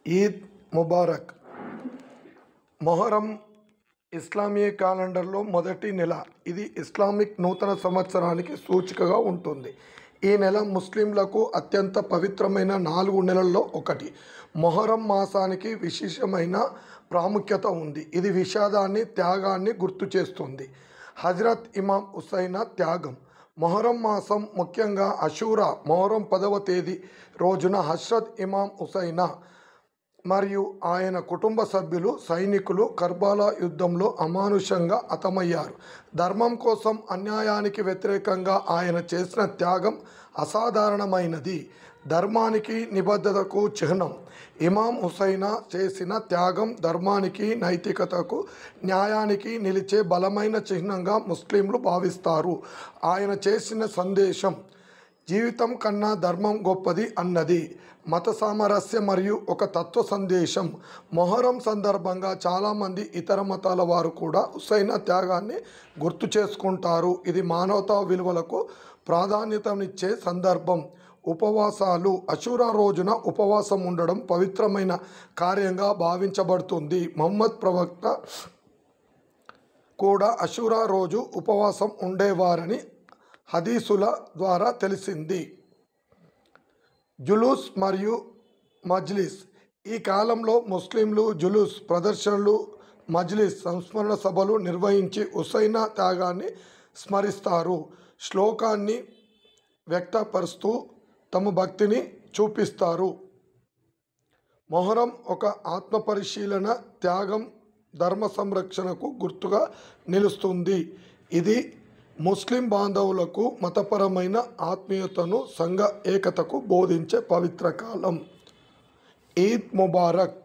ఈద్ ముబారక్. మొహరం ఇస్లామీయ క్యాలెండర్లో మొదటి నెల. ఇది ఇస్లామిక్ నూతన సంవత్సరానికి సూచికగా ఉంటుంది. ఈ నెల ముస్లింలకు అత్యంత పవిత్రమైన 4 నెలల్లో ఒకటి. మొహరం మాసానికి విశేషమైన ప్రాముఖ్యత ఉంది. ఇది విషాదాన్ని, త్యాగాన్ని గుర్తు చేస్తుంది. హజరత్ ఇమాం హుసైన్ త్యాగం. మొహరం మాసం, ముఖ్యంగా అషూరా మొహరం 10వ తేదీ రోజున హజరత్ ఇమాం హుసైన్ మరియు ఆయన కుటుంబ సభ్యులు, సైనికులు కర్బలా యుద్ధంలో అమానుషంగా హతమయ్యారు. ధర్మం కోసం, అన్యాయానికి వ్యతిరేకంగా ఆయన చేసిన త్యాగం అసాధారణమైనది. ధర్మానికి, నిబద్ధతకు చిహ్నం. ఇమాం హుసైన్ చేసిన త్యాగం ధర్మానికి, నైతికతకు, న్యాయానికి నిలిచే బలమైన చిహ్నంగా ముస్లింలు భావిస్తారు. ఆయన చేసిన సందేశం జీవితం కన్నా ధర్మం గొప్పది అన్నది. మత సామరస్యం మరియు ఒక తత్వ సందేశం. మొహరం సందర్భంగా చాలామంది ఇతర మతాల వారు కూడా హుసైన్ త్యాగాన్ని గుర్తు చేసుకుంటారు. ఇది మానవతా విలువలకు ప్రాధాన్యతనిచ్చే సందర్భం. ఉపవాసాలు. అషూరా రోజున ఉపవాసం ఉండడం పవిత్రమైన కార్యంగా భావించబడుతుంది. మహమ్మద్ ప్రవక్త కూడా అషూరా రోజు ఉపవాసం ఉండేవారని హదీసుల ద్వారా తెలిసింది. జులూస్ మరియు మజ్లిస్. ఈ కాలంలో ముస్లింలు జులూస్ ప్రదర్శనలు, మజ్లిస్ సంస్మరణ సభలు నిర్వహించి హుసైన్ త్యాగాన్ని స్మరిస్తారు. శ్లోకాన్ని వ్యక్తపరుస్తూ తమ భక్తిని చూపిస్తారు. మొహరం ఒక ఆత్మపరిశీలన, త్యాగం, ధర్మ సంరక్షణకు గుర్తుగా నిలుస్తుంది. ఇది ముస్లిం బాంధవులకు మతపరమైన ఆత్మీయతను, సంఘ ఏకతకు బోధించే పవిత్ర కాలం. ఈద్ ముబారక్.